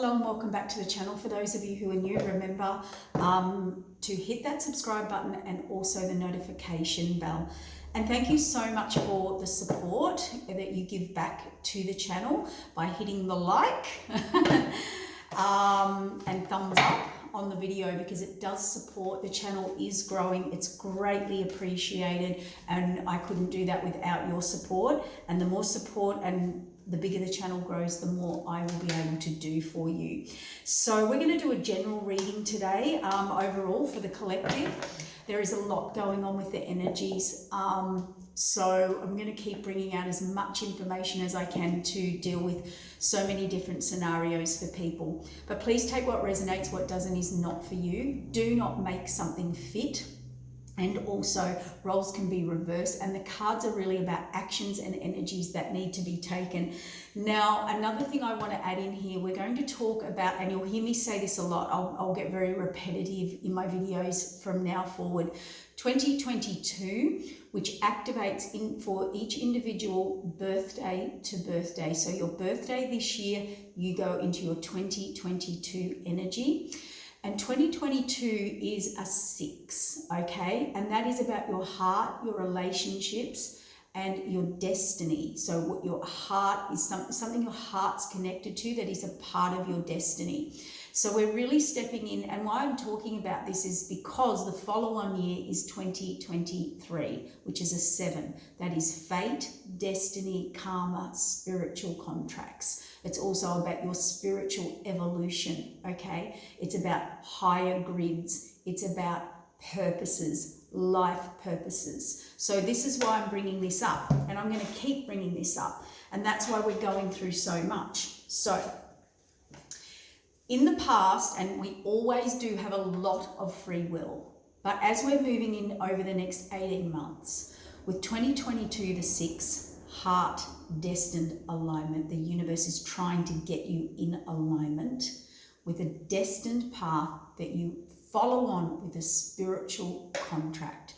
Hello and welcome back to the channel. For those of you who are new, remember to hit that subscribe button and also the notification bell. And thank you so much for the support that you give back to the channel by hitting the like and thumbs up on the video, because it does support. The channel is growing. It's greatly appreciated, and I couldn't do that without your support. And the more support and the bigger the channel grows, the more I will be able to do for you. So we're going to do a general reading today, overall for the collective. There is a lot going on with the energies, so I'm going to keep bringing out as much information as I can to deal with so many different scenarios for people. But please take what resonates, what doesn't is not for you. Do not make something fit. And also, roles can be reversed, and the cards are really about actions and energies that need to be taken. Now, another thing I want to add in here, we're going to talk about, and you'll hear me say this a lot, I'll get very repetitive in my videos from now forward, 2022, which activates in for each individual birthday to birthday. So your birthday this year, you go into your 2022 energy. And 2022 is a 6, okay? And that is about your heart, your relationships, and your destiny. So what your heart is, something your heart's connected to that is a part of your destiny. So we're really stepping in, and why I'm talking about this is because the follow-on year is 2023, which is a 7. That is fate, destiny, karma, spiritual contracts. It's also about your spiritual evolution, okay? It's about higher grids. It's about purposes, life purposes. So this is why I'm bringing this up, and I'm going to keep bringing this up, and that's why we're going through so much. So in the past, and we always do have a lot of free will, but as we're moving in over the next 18 months, with 2022 the 6, heart destined alignment, the universe is trying to get you in alignment with a destined path that you follow on with a spiritual contract.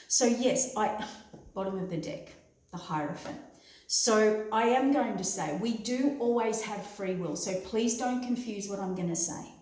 So yes, bottom of the deck, the Hierophant. So I am going to say we do always have free will, so please don't confuse what I'm going to say.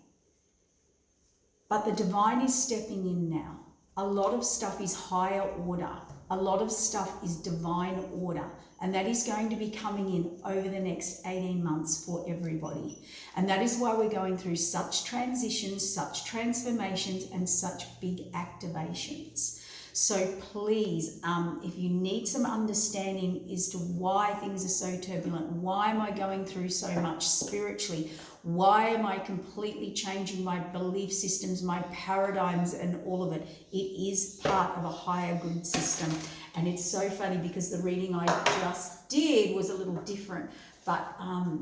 But the divine is stepping in now. A lot of stuff is higher order. A lot of stuff is divine order, and that is going to be coming in over the next 18 months for everybody. And that is why we're going through such transitions, such transformations, and such big activations. So please, if you need some understanding as to why things are so turbulent, why am I going through so much spiritually, why am I completely changing my belief systems, my paradigms, and all of it, it is part of a higher grid system. And it's so funny because the reading I just did was a little different, but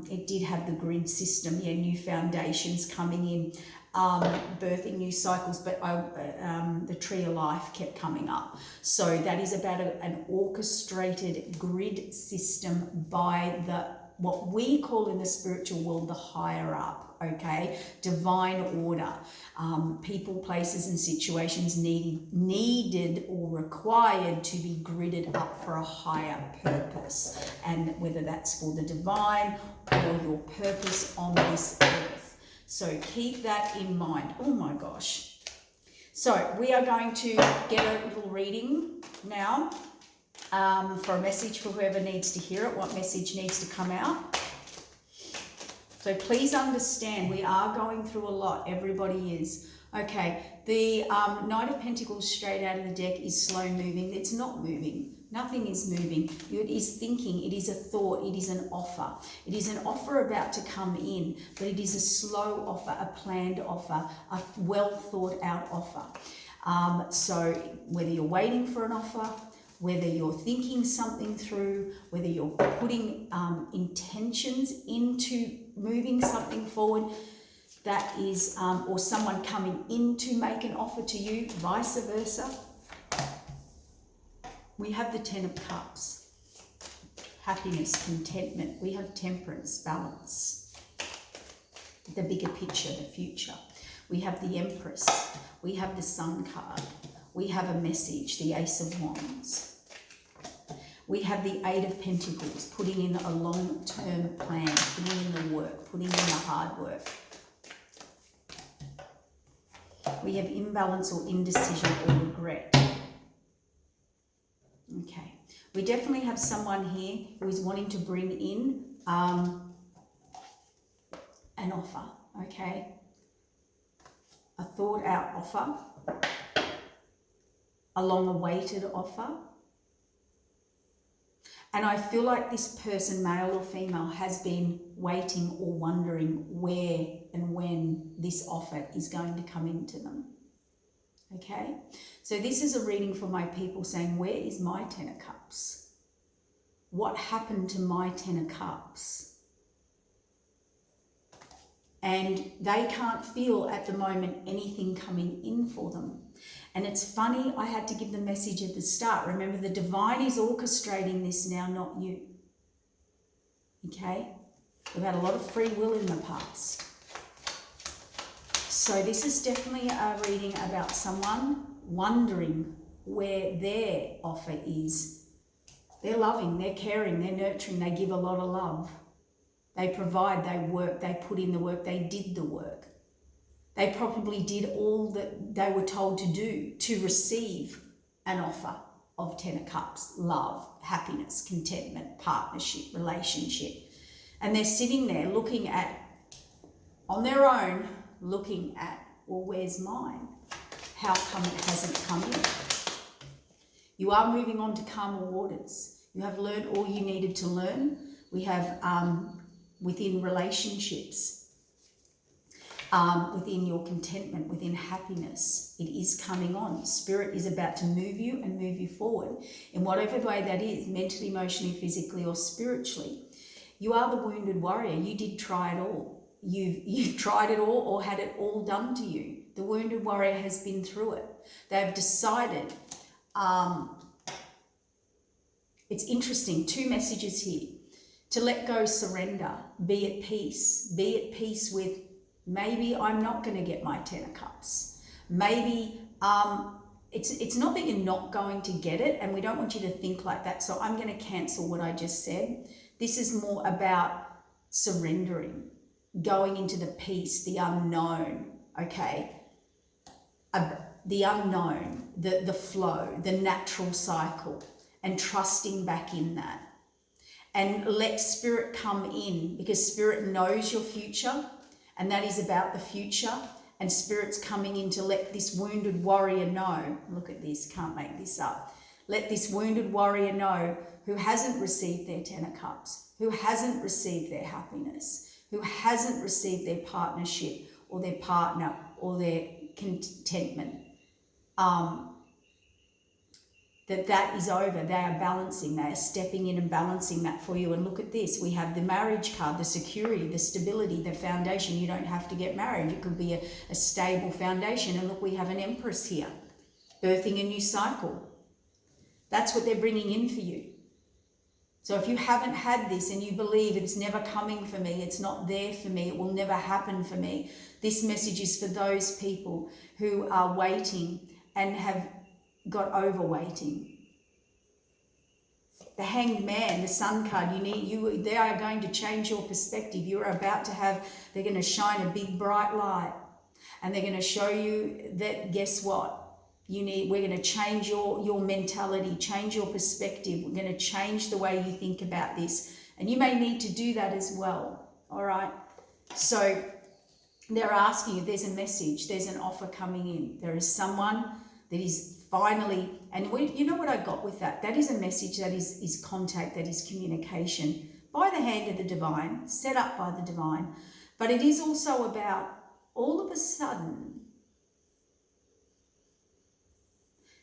it did have the grid system, new foundations coming in, birthing new cycles, but the tree of life kept coming up. So that is about an orchestrated grid system by what we call in the spiritual world the higher up, okay? Divine order. People, places, and situations needed or required to be gridded up for a higher purpose, and whether that's for the divine or your purpose on this earth. So keep that in mind. Oh my gosh. So we are going to get a little reading now for a message for whoever needs to hear it, what message needs to come out. So please understand, we are going through a lot. Everybody is. Okay, the Knight of Pentacles straight out of the deck is slow moving. It's not moving. Nothing is moving. It is thinking. It is a thought. It is an offer. It is an offer about to come in, but it is a slow offer, a planned offer, a well thought out offer. So whether you're waiting for an offer, whether you're thinking something through, whether you're putting intentions into moving something forward, that is, or someone coming in to make an offer to you, vice versa. We have the 10 of Cups, happiness, contentment. We have temperance, balance, the bigger picture, the future. We have the Empress. We have the Sun card. We have a message, the Ace of Wands. We have the 8 of Pentacles, putting in a long-term plan, putting in the the work, putting in the hard work. We have imbalance or indecision or regret. Okay. We definitely have someone here who is wanting to bring in an offer, okay? A thought out offer, a long awaited offer. And I feel like this person, male or female, has been waiting or wondering where and when this offer is going to come into them. Okay? So this is a reading for my people saying, where is my 10 of Cups? What happened to my 10 of Cups? And they can't feel at the moment anything coming in for them. And it's funny, I had to give the message at the start. Remember, the divine is orchestrating this now, not you. Okay? We've had a lot of free will in the past. So this is definitely a reading about someone wondering where their offer is. They're loving, they're caring, they're nurturing, they give a lot of love. They provide, they work, they put in the work, they did the work. They probably did all that they were told to do to receive an offer of 10 of Cups, love, happiness, contentment, partnership, relationship. And they're sitting there looking at, on their own, looking at, well, where's mine? How come it hasn't come in? You are moving on to calmer waters. You have learned all you needed to learn. We have within relationships, within your contentment, within happiness, it is coming on. Spirit is about to move you and move you forward in whatever way that is, mentally, emotionally, physically, or spiritually. You are the wounded warrior. You did try it all. You've tried it all or had it all done to you. The wounded warrior has been through it. They've decided. It's interesting, 2 messages here. To let go, surrender, be at peace. Be at peace with, maybe I'm not going to get my 10 of Cups. Maybe it's not that you're not going to get it, and we don't want you to think like that. So I'm going to cancel what I just said. This is more about surrendering, going into the peace, the unknown, okay? The unknown, the flow, the natural cycle, and trusting back in that. And let Spirit come in, because Spirit knows your future, and that is about the future. And Spirit's coming in to let this wounded warrior know. Look at this, can't make this up. Let this wounded warrior know, who hasn't received their 10 of Cups, who hasn't received their happiness, who hasn't received their partnership or their partner or their contentment, that is over. They are balancing, they are stepping in and balancing that for you. And look at this, we have the marriage card, the security, the stability, the foundation. You don't have to get married. It could be a stable foundation. And look, we have an Empress here, birthing a new cycle. That's what they're bringing in for you. So if you haven't had this and you believe it's never coming for me, it's not there for me, it will never happen for me, this message is for those people who are waiting and have got over waiting. The Hanged Man, the Sun card, they are going to change your perspective. You're about to they're going to shine a big bright light, and they're going to show you that, guess what? We're going to change your mentality, change your perspective. We're going to change the way you think about this. And you may need to do that as well. All right. So they're asking you, there's a message, there's an offer coming in. There is someone that is finally, and you know what I got with that? That is a message that is contact, that is communication by the hand of the divine, set up by the divine. But it is also about, all of a sudden,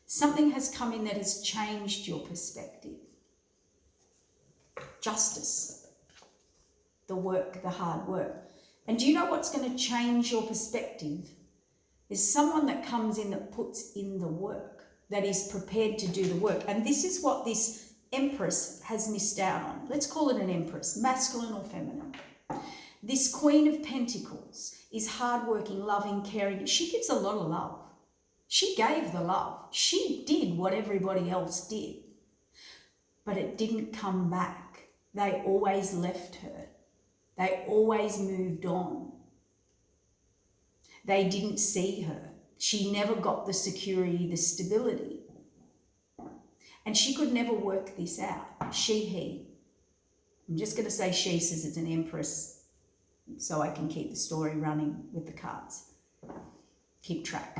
something has come in that has changed your perspective. Justice, the work, the hard work. And do you know what's going to change your perspective? Is someone that comes in that puts in the work, that is prepared to do the work. And this is what this Empress has missed out on. Let's call it an Empress, masculine or feminine. This Queen of Pentacles is hardworking, loving, caring. She gives a lot of love. She gave the love. She did what everybody else did. But it didn't come back. They always left her. They always moved on. They didn't see her. She never got the security, the stability. And she could never work this out. She, he. I'm just going to say she, says it's an empress, so I can keep the story running with the cards. Keep track.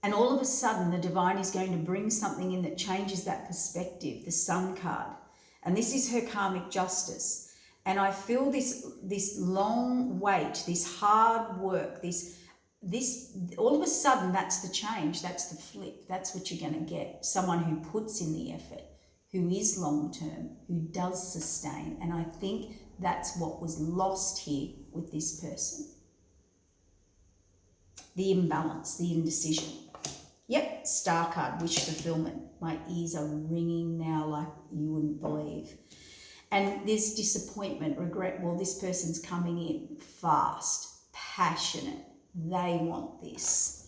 And all of a sudden, the divine is going to bring something in that changes that perspective, the Sun card. And this is her karmic justice. And I feel this long wait, this hard work, this all of a sudden, that's the change, that's the flip, that's what you're going to get. Someone who puts in the effort, who is long-term, who does sustain. And I think that's what was lost here with this person. The imbalance, the indecision. Yep, Star card, wish fulfillment. My ears are ringing now like you wouldn't believe. And there's disappointment, regret. Well, this person's coming in fast, passionate. They want this.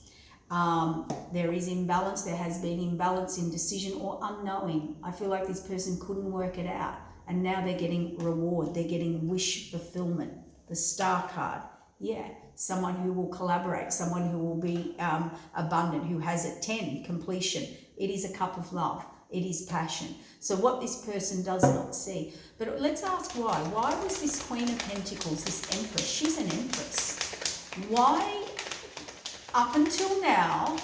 There is imbalance. There has been imbalance in decision or unknowing. I feel like this person couldn't work it out. And now they're getting reward. They're getting wish fulfillment. The Star card. Yeah, someone who will collaborate. Someone who will be abundant, who has a 10, completion. It is a cup of love. It is passion. So what this person does not see. But let's ask why. Why was this Queen of Pentacles, this Empress? She's an Empress. Why, up until now,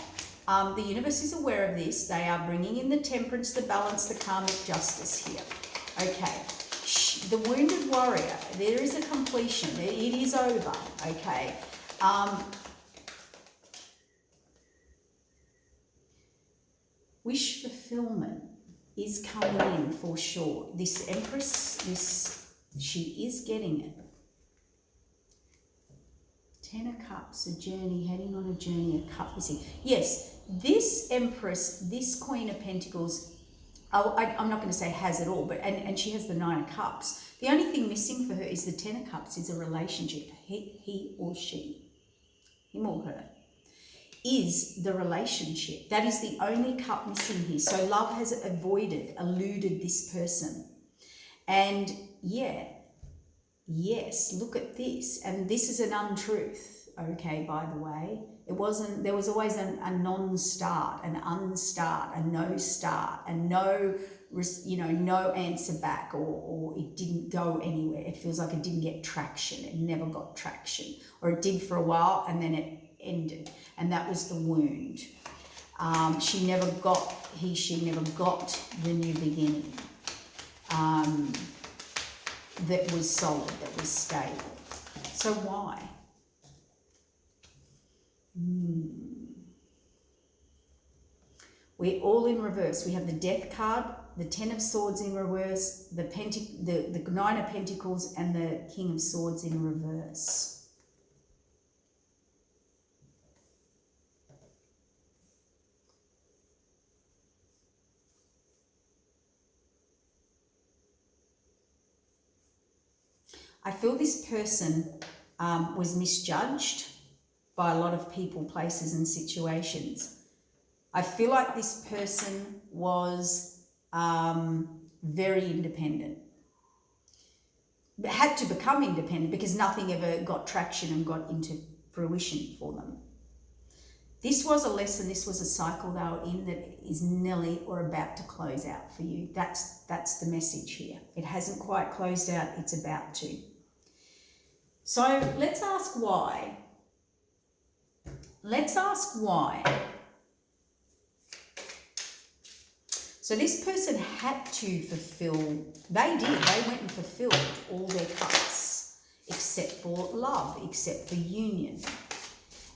the universe is aware of this. They are bringing in the temperance, the balance, the karmic justice here. Okay. The wounded warrior, there is a completion. It is over. Okay. Wish fulfillment is coming in for sure. This Empress, she is getting it. 10 of Cups, a journey, heading on a journey, a cup missing. Yes, this Empress, this Queen of Pentacles, I'm not going to say has it all, but and she has the 9 of Cups. The only thing missing for her is the 10 of Cups is a relationship. He or she, him or her, is the relationship. That is the only cup missing here. So love has eluded this person. And yeah, yes, look at this. And this is an untruth, okay, by the way. It wasn't, there was always a non-start, an unstart, a no start, and no, no answer back, or it didn't go anywhere. It feels like it didn't get traction. It never got traction, or it did for a while and then it ended. And that was the wound. She never got the new beginning that was solid, that was stable. So why? We're all in reverse. We have the Death card, the 10 of Swords in reverse, the 9 of Pentacles, and the King of Swords in reverse. I feel this person was misjudged by a lot of people, places, and situations. I feel like this person was very independent. But had to become independent because nothing ever got traction and got into fruition for them. This was a lesson, this was a cycle they were in that is nearly or about to close out for you. That's the message here. It hasn't quite closed out, it's about to. So let's ask why. Let's ask why. So this person had to fulfill, they went and fulfilled all their cups, except for love, except for union.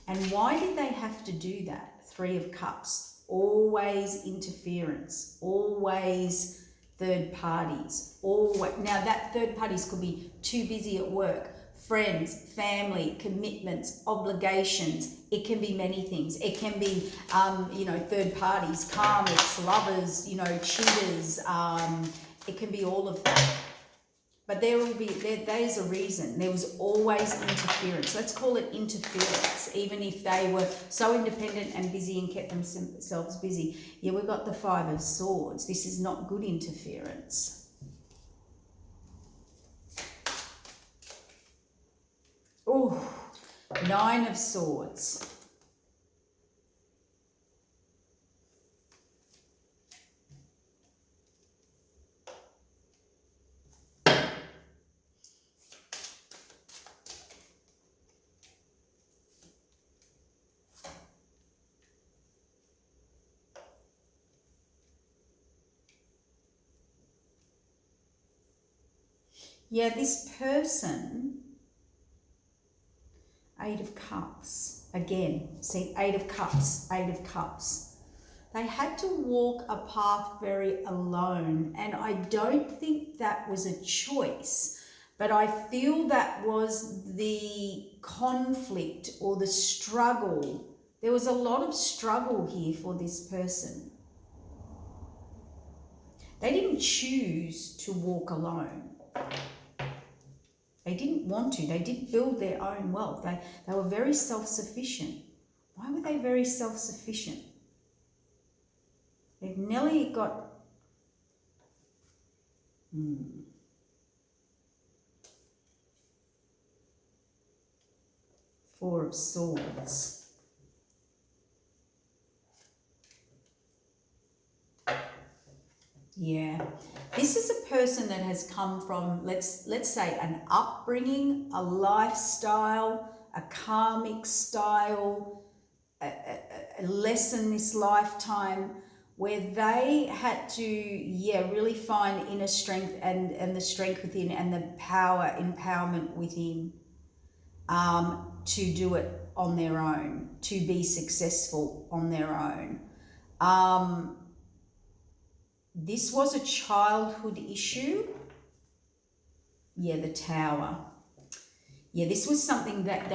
And why did they have to do that? 3 of Cups, always interference, always third parties, always. Now that third parties could be too busy at work, friends, family, commitments, obligations. It can be many things. It can be, third parties, karmics, lovers, cheaters. It can be all of that. But there's a reason. There was always interference. Let's call it interference, even if they were so independent and busy and kept themselves busy. Yeah, we've got the 5 of Swords. This is not good interference. Nine of Swords. Yeah, this person, Eight of Cups, again, see, Eight of Cups, Eight of Cups. They had to walk a path very alone, and I don't think that was a choice, but I feel that was the conflict or the struggle. There was a lot of struggle here for this person. They didn't choose to walk alone. They didn't want to. They didn't build their own wealth. They were very self-sufficient. Why were they very self-sufficient? They've nearly got... Four of Swords. Yeah, this is a person that has come from, let's say, an upbringing, a lifestyle, a karmic style, a lesson this lifetime where they had to, really find inner strength and the strength within and the power, empowerment within to do it on their own, to be successful on their own. This was a childhood issue. Yeah, the Tower. Yeah, this was something that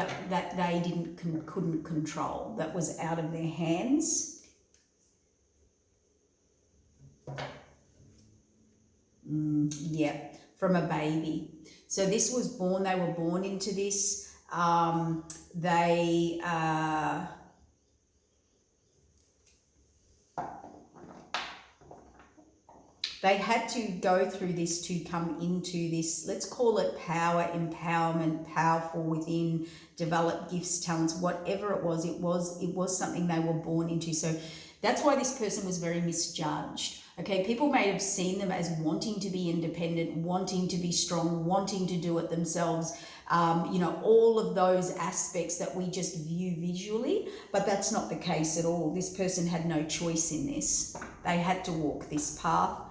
they couldn't control. That was out of their hands. Yeah, from a baby. So this was born. They were born into this. They had to go through this to come into this, let's call it power, empowerment, powerful within, develop gifts, talents, whatever it was something they were born into. So that's why this person was very misjudged. Okay, people may have seen them as wanting to be independent, wanting to be strong, wanting to do it themselves, all of those aspects that we just view visually, but that's not the case at all. This person had no choice in this. They had to walk this path.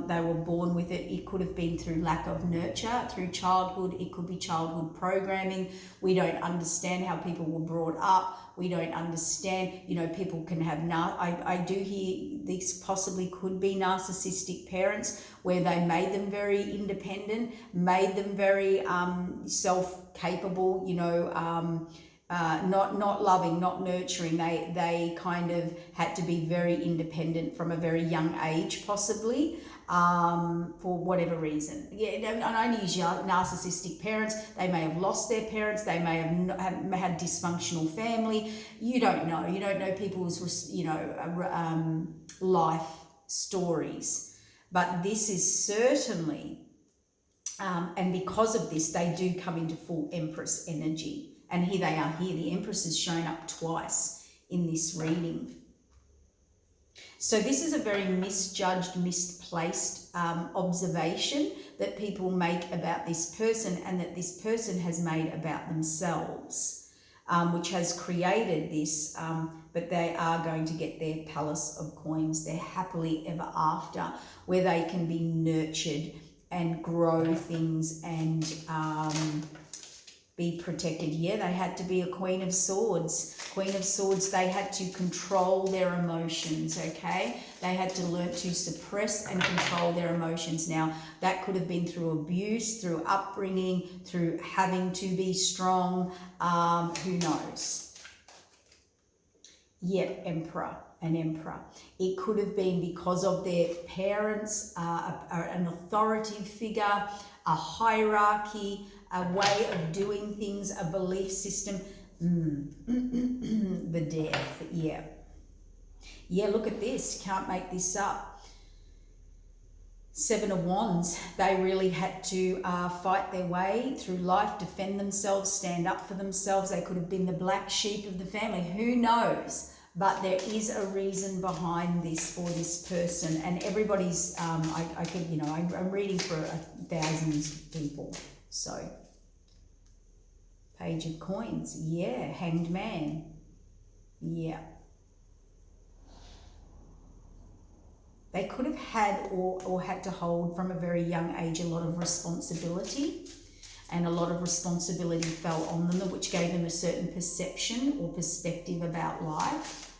They were born with it. It could have been through lack of nurture, through childhood. It could be childhood programming. We don't understand how people were brought up. We don't understand, people can have, I do hear this possibly could be narcissistic parents where they made them very independent, made them very self-capable, not loving, not nurturing. They kind of had to be very independent from a very young age, possibly, for whatever reason. Yeah, and I only use narcissistic parents. They may have lost their parents. They may have had dysfunctional family. You don't know. You don't know people's, life stories. But this is certainly, and because of this, they do come into full Empress energy. And here they are here. The Empress has shown up twice in this reading. So this is a very misjudged, misplaced observation that people make about this person and that this person has made about themselves, which has created this, but they are going to get their palace of coins, their happily ever after, where they can be nurtured and grow things and be protected. Yeah, they had to be a Queen of Swords. Queen of Swords, they had to control their emotions, okay? They had to learn to suppress and control their emotions. Now, that could have been through abuse, through upbringing, through having to be strong, who knows? Yet, Emperor. An emperor. It could have been because of their parents, an authoritative figure, a hierarchy, a way of doing things, a belief system. The Death, yeah. Yeah, look at this. Can't make this up. Seven of Wands, they really had to fight their way through life, defend themselves, stand up for themselves. They could have been the black sheep of the family, who knows? But there is a reason behind this for this person, and everybody's, I could, you know, I'm reading for thousands of people. So, Page of Coins, yeah, Hanged Man, yeah. They could have had or had to hold from a very young age a lot of responsibility, and a lot of responsibility fell on them, which gave them a certain perception or perspective about life.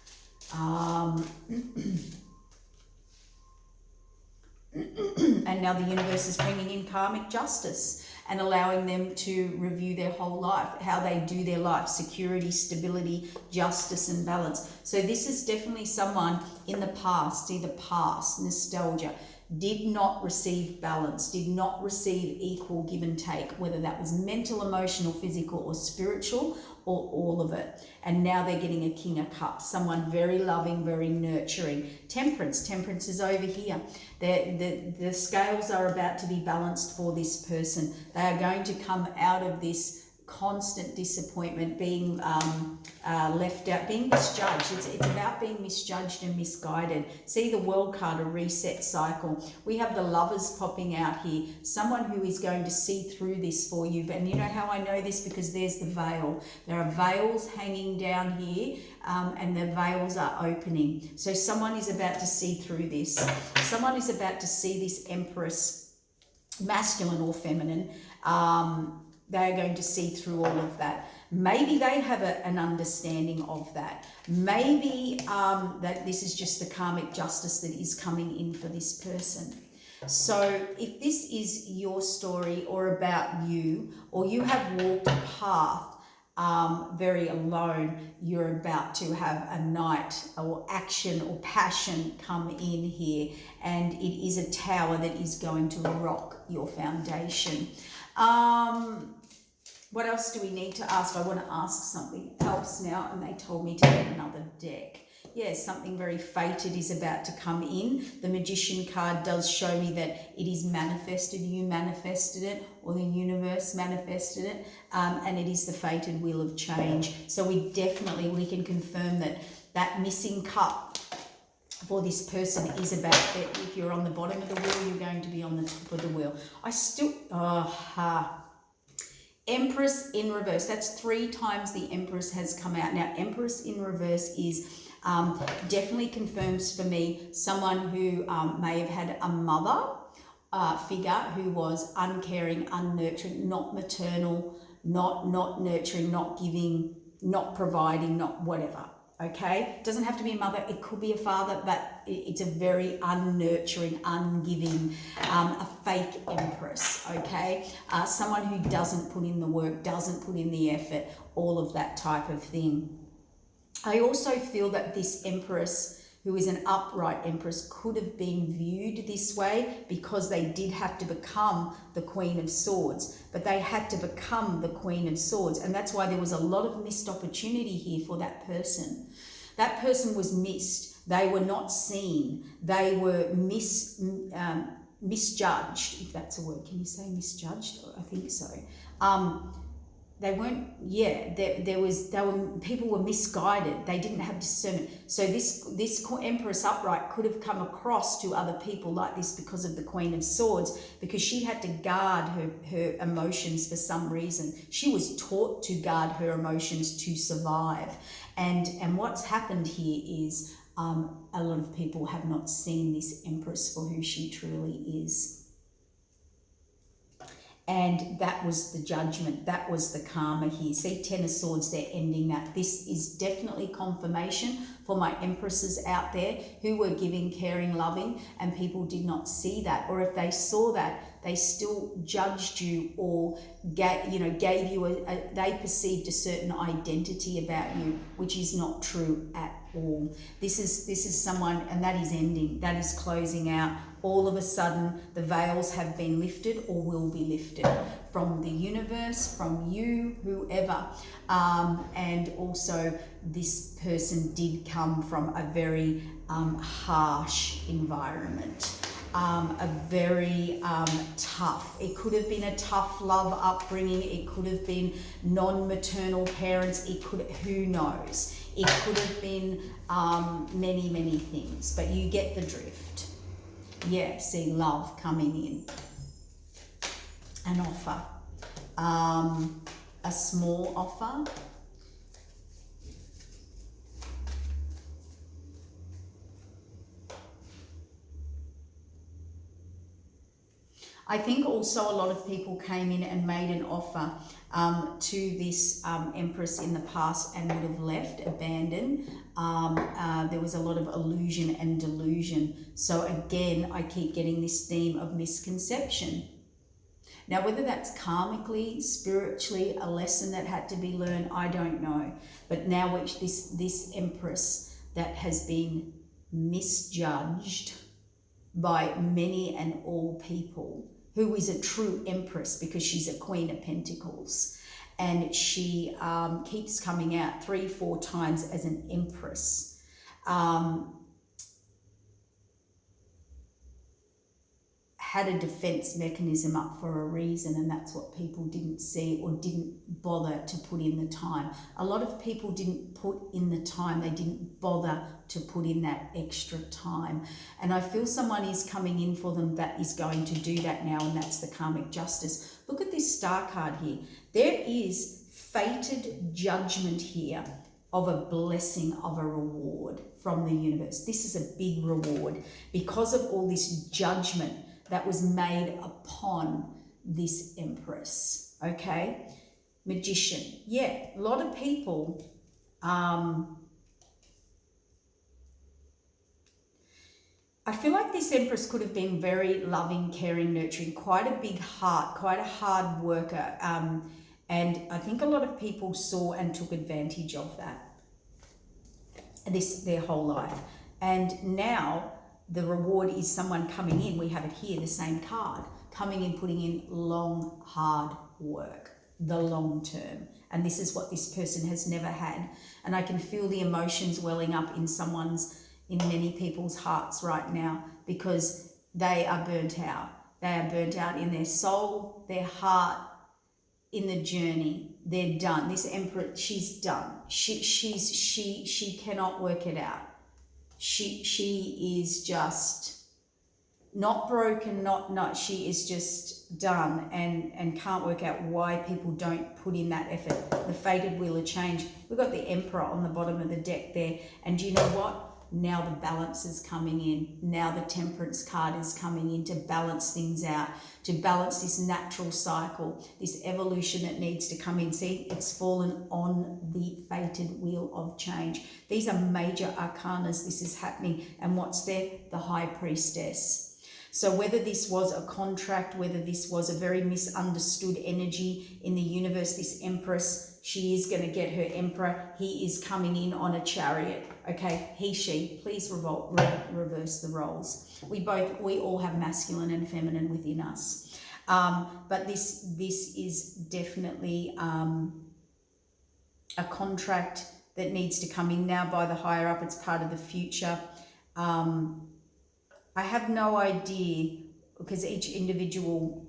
And now the universe is bringing in karmic justice and allowing them to review their whole life, how they do their life, security, stability, justice, and balance. So this is definitely someone in the past, see the past, nostalgia, did not receive balance, did not receive equal give and take, whether that was mental, emotional, physical, or spiritual, or all of it. And now they're getting a King of Cups, someone very loving, very nurturing. Temperance is over here. The scales are about to be balanced for this person. They are going to come out of this constant disappointment, being left out, being misjudged. It's about being misjudged and misguided. See the World card, a reset cycle. We have the Lovers popping out here. Someone who is going to see through this for you. And you know how I know this? Because there's the veil. There are veils hanging down here, and the veils are opening. So someone is about to see through this. Someone is about to see this Empress, masculine or feminine. They're going to see through all of that. Maybe they have an understanding of that. Maybe that this is just the karmic justice that is coming in for this person. So if this is your story or about you, or you have walked a path very alone, you're about to have a night or action or passion come in here, and it is a tower that is going to rock your foundation. What else do we need to ask? I want to ask something else now, and they told me to get another deck. Yes, something very fated is about to come in. The Magician card does show me that it is manifested. You manifested it, or the universe manifested it, and it is the fated wheel of change. So we can confirm that missing cup for this person is about that. If you're on the bottom of the wheel, you're going to be on the top of the wheel. Empress in reverse. That's 3 times the Empress has come out. Now, Empress in reverse is definitely confirms for me someone who may have had a mother figure who was uncaring, unnurturing, not maternal, not nurturing, not giving, not providing, not whatever. Okay, it doesn't have to be a mother, it could be a father, but it's a very unnurturing, ungiving, a fake Empress, okay? Someone who doesn't put in the work, doesn't put in the effort, all of that type of thing. I also feel that this Empress, who is an upright Empress, could have been viewed this way because they did have to become the Queen of Swords, but they had to become the Queen of Swords, and that's why there was a lot of missed opportunity here for that person. That person was missed. They were not seen. They were misjudged, if that's a word. Can you say misjudged? I think so. They weren't, people were misguided. They didn't have discernment. So this Empress upright could have come across to other people like this because of the Queen of Swords, because she had to guard her emotions for some reason. She was taught to guard her emotions to survive. And what's happened here is a lot of people have not seen this Empress for who she truly is. And that was the judgment, that was the karma here. See, 10 of Swords, they're ending that. This is definitely confirmation for my Empresses out there who were giving, caring, loving, and people did not see that. Or if they saw that, they still judged you or gave you they perceived a certain identity about you, which is not true at all. This is someone, and that is ending, that is closing out. All of a sudden, the veils have been lifted or will be lifted from the universe, from you, whoever. And also, this person did come from a very harsh environment. a very tough. It could have been a tough love upbringing. It could have been non-maternal parents. It could, who knows? It could have been many, many things, but you get the drift. Yeah, see love coming in. An offer. A small offer. I think also a lot of people came in and made an offer to this Empress in the past and would have left, abandoned. There was a lot of illusion and delusion. So again, I keep getting this theme of misconception. Now, whether that's karmically, spiritually, a lesson that had to be learned, I don't know. But now which this Empress that has been misjudged by many and all people, who is a true Empress because she's a Queen of Pentacles, and she keeps coming out 3-4 times as an Empress. Had a defense mechanism up for a reason, and that's what people didn't see or didn't bother to put in the time. A lot of people didn't put in the time. They didn't bother to put in that extra time. And I feel someone is coming in for them that is going to do that now, and that's the karmic justice. Look at this star card here. There is fated judgment here of a blessing, of a reward from the universe. This is a big reward because of all this judgment that was made upon this Empress, okay? Magician, yeah, a lot of people, I feel like this Empress could have been very loving, caring, nurturing, quite a big heart, quite a hard worker, and I think a lot of people saw and took advantage of that, their whole life. And now, the reward is someone coming in, we have it here, the same card, coming in, putting in long, hard work, the long term. And this is what this person has never had. And I can feel the emotions welling up in many people's hearts right now, because they are burnt out. They are burnt out in their soul, their heart, in the journey. They're done. This Emperor, she's done. She cannot work it out. She is just not broken, she is just done and can't work out why people don't put in that effort. The fated wheel of change. We've got the Emperor on the bottom of the deck there. And do you know what? Now the balance is coming in. Now the Temperance card is coming in to balance things out, to balance this natural cycle, this evolution that needs to come in. See, it's fallen on the fated wheel of change. These are major arcanas. This is happening. And what's there? The High Priestess. So whether this was a contract, whether this was a very misunderstood energy in the universe, this Empress, she is going to get her Emperor. He is coming in on a chariot. Okay, he, she, please reverse the roles. We all have masculine and feminine within us. But this is definitely a contract that needs to come in now by the higher up. It's part of the future. I have no idea, because each individual,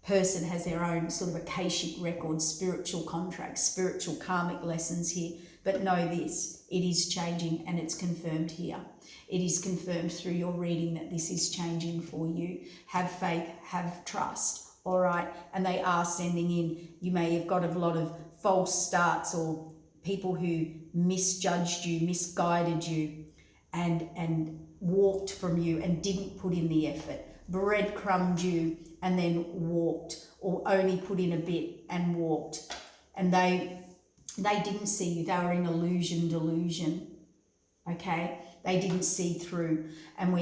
person has their own sort of Akashic record, spiritual contracts, spiritual karmic lessons here. But know this, it is changing, and it's confirmed here. It is confirmed through your reading that this is changing for you. Have faith, have trust, all right? And they are sending in, you may have got a lot of false starts or people who misjudged you, misguided you, and walked from you and didn't put in the effort, breadcrumbed you and then walked, or only put in a bit and walked. And they didn't see you. They were in delusion, okay? They didn't see through. And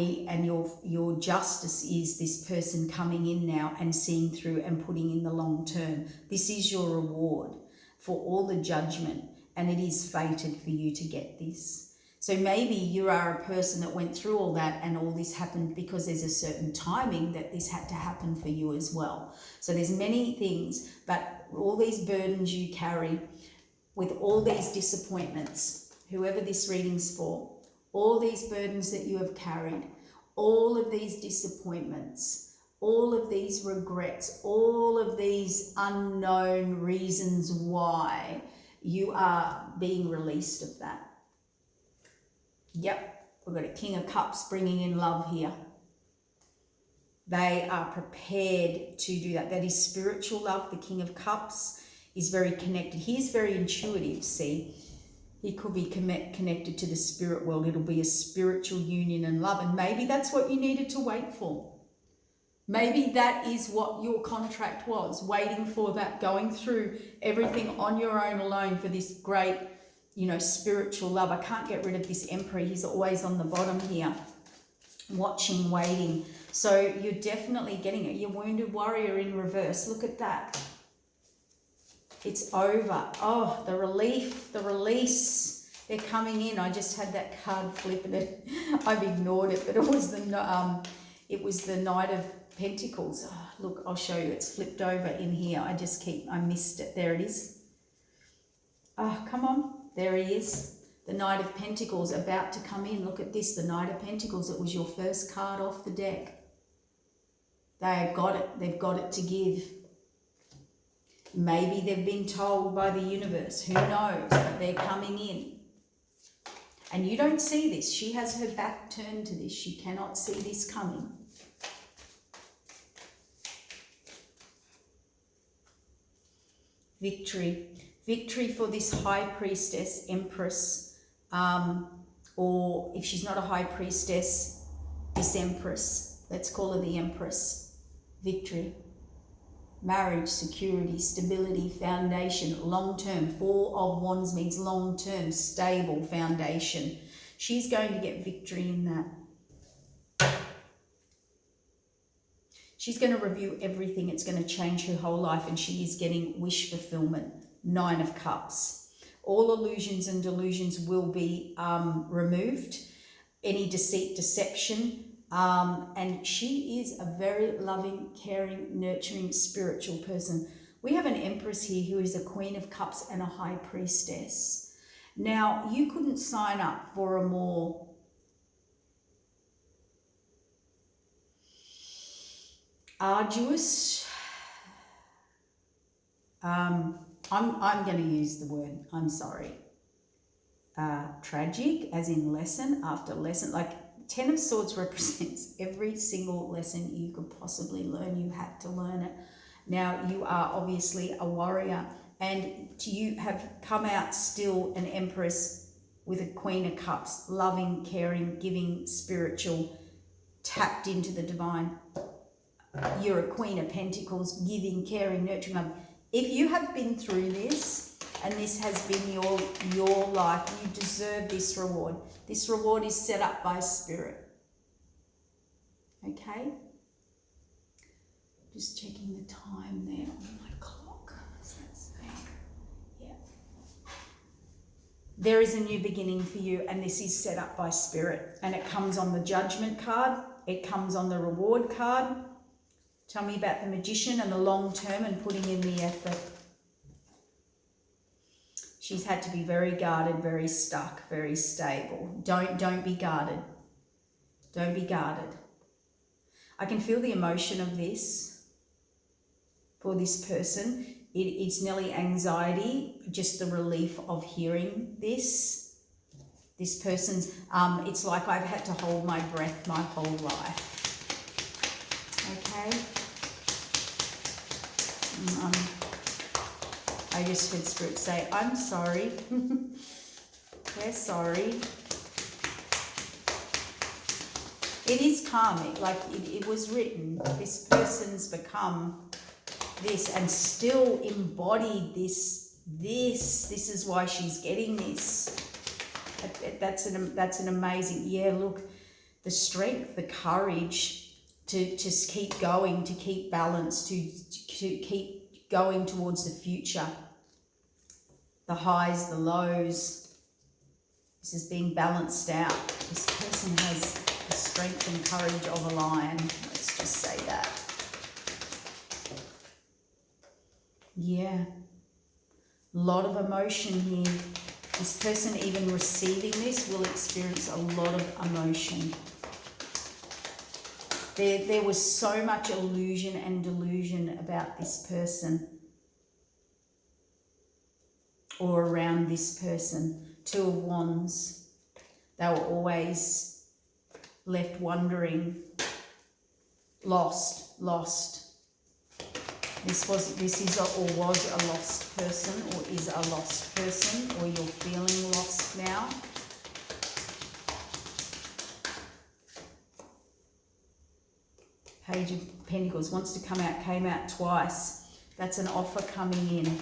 your justice is this person coming in now and seeing through and putting in the long term. This is your reward for all the judgment, and it is fated for you to get this. So maybe you are a person that went through all that and all this happened because there's a certain timing that this had to happen for you as well. So there's many things, but all these burdens you carry with all these disappointments, whoever this reading's for, all these burdens that you have carried, all of these disappointments, all of these regrets, all of these unknown reasons why, you are being released of that. Yep, we've got a King of Cups bringing in love here. They are prepared to do that. That is spiritual love. The King of Cups is very connected. He's very intuitive, see. He could be connected to the spirit world. It'll be a spiritual union and love. And maybe that's what you needed to wait for. Maybe that is what your contract was, waiting for that, going through everything on your own alone for this great, you know, spiritual love. I can't get rid of this Emperor. He's always on the bottom here, watching, waiting. So you're definitely getting it. Your Wounded Warrior in reverse. Look at that. It's over. Oh, the relief, the release. They're coming in. I just had that card flip and I've ignored it, but it was the Knight of Pentacles. Oh, look, I'll show you. It's flipped over in here. I missed it. There it is. Oh, come on. There he is. The Knight of Pentacles about to come in. Look at this. The Knight of Pentacles. It was your first card off the deck. They've got it. They've got it to give. Maybe they've been told by the universe. Who knows? But they're coming in. And you don't see this. She has her back turned to this. She cannot see this coming. Victory. Victory for this High Priestess, Empress, or if she's not a High Priestess, this Empress. Let's call her the Empress. Victory. Marriage, security, stability, foundation, long-term. Four of Wands means long-term, stable foundation. She's going to get victory in that. She's going to review everything. It's going to change her whole life, and she is getting wish fulfillment. 9 of Cups. All illusions and delusions will be removed. Any deceit, deception. And she is a very loving, caring, nurturing, spiritual person. We have an Empress here who is a Queen of Cups and a High Priestess. Now, you couldn't sign up for a more arduous, I'm going to use the word, I'm sorry, tragic, as in lesson after lesson. Like 10 of Swords represents every single lesson you could possibly learn. You had to learn it. Now, you are obviously a warrior, and you have come out still an Empress with a Queen of Cups, loving, caring, giving, spiritual, tapped into the divine. You're a Queen of Pentacles, giving, caring, nurturing, love. If you have been through this and this has been your life, you deserve this reward. This reward is set up by Spirit. Okay? Just checking the time there on my clock. What's that say? Yeah. There is a new beginning for you, and this is set up by Spirit. And it comes on the Judgment card. It comes on the Reward card. Tell me about the Magician and the long term and putting in the effort. She's had to be very guarded, very stuck, very stable. Don't be guarded. Don't be guarded. I can feel the emotion of this for this person. It's nearly anxiety, just the relief of hearing this. This person's, it's like I've had to hold my breath my whole life. Okay? I just heard Spirit say, I'm sorry. We're sorry. It is karmic, like it was written. This person's become this and still embodied this. This is why she's getting this. That's an amazing, yeah, look, the strength, the courage to just keep going, to keep balance, to keep going towards the future. The highs, the lows. This is being balanced out. This person has the strength and courage of a lion. Let's just say that. Yeah. A lot of emotion here. This person, even receiving this, will experience a lot of emotion. There was so much illusion and delusion about this person or around this person. Two of Wands. They were always left wondering, lost. This is or was a lost person, or is a lost person, or you're feeling lost now. Page of Pentacles wants to come out, came out twice. That's an offer coming in,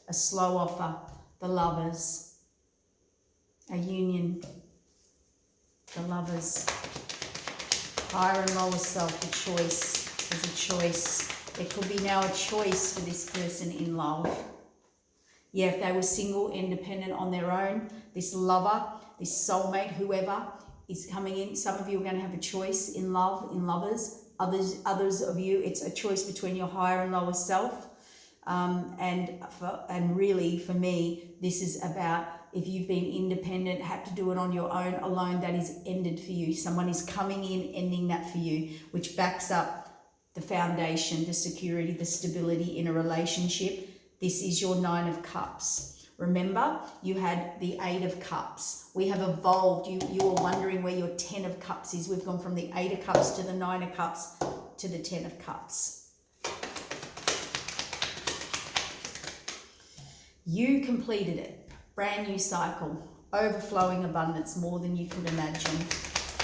a slow offer. The Lovers, a union. The Lovers, higher and lower self, a choice. There's a choice. There could be now a choice for this person in love. Yeah, if they were single, independent on their own, this lover, this soulmate, whoever is coming in, some of you are going to have a choice in love, in lovers. Others of you, it's a choice between your higher and lower self. And really, for me, this is about if you've been independent, had to do it on your own, alone, that is ended for you. Someone is coming in, ending that for you, which backs up the foundation, the security, the stability in a relationship. This is your Nine of Cups. Remember, you had the Eight of Cups. We have evolved. You were wondering where your 10 of Cups is. We've gone from the Eight of Cups to the Nine of Cups to the 10 of Cups. You completed it. Brand new cycle. Overflowing abundance, more than you could imagine.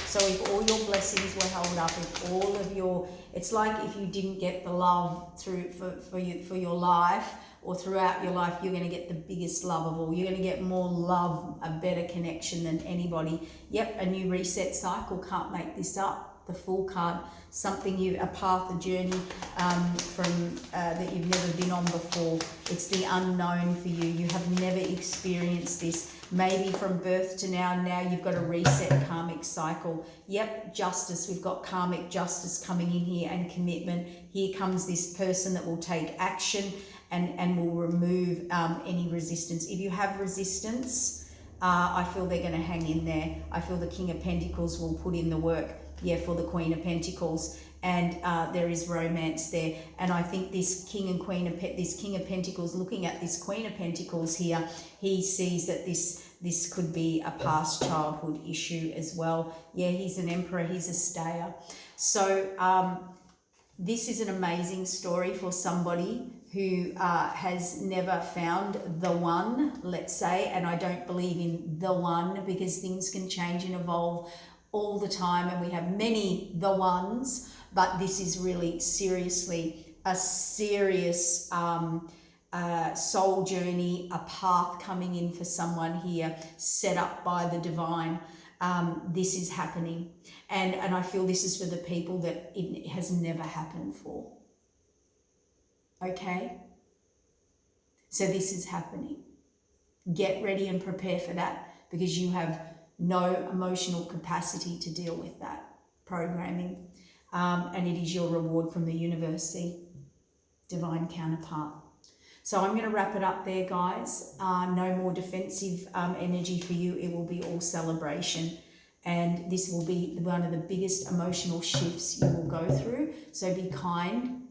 So if all your blessings were held up, if all of your, it's like if you didn't get the love through for your life or throughout your life, you're going to get the biggest love of all. You're going to get more love, a better connection than anybody. Yep, a new reset cycle. Can't make this up. The Fool card, something a path, a journey that you've never been on before. It's the unknown for you. You have never experienced this. Maybe from birth to now you've got a reset karmic cycle. Yep, justice. We've got karmic justice coming in here and commitment. Here comes this person that will take action and will remove any resistance. If you have resistance, I feel they're going to hang in there. I feel the King of Pentacles will put in the work. Yeah, for the Queen of Pentacles, and there is romance there. And I think this King and Queen of this King of Pentacles, looking at this Queen of Pentacles here, he sees that this could be a past childhood issue as well. Yeah, he's an Emperor, he's a stayer. So this is an amazing story for somebody who has never found the one, let's say, and I don't believe in the one because things can change and evolve all the time, and we have many the ones, but this is really seriously a serious soul journey, a path coming in for someone here, set up by the divine. This is happening, and I feel this is for the people that it has never happened for. Okay, so this is happening. Get ready and prepare for that, because you have no emotional capacity to deal with that programming, and it is your reward from the universe, divine counterpart. So I'm going to wrap it up there, guys. No more defensive energy for you. It will be all celebration, and this will be one of the biggest emotional shifts you will go through. So be kind,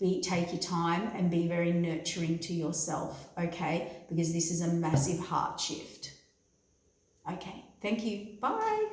take your time, and be very nurturing to yourself, okay? Because this is a massive heart shift. Okay. Thank you. Bye.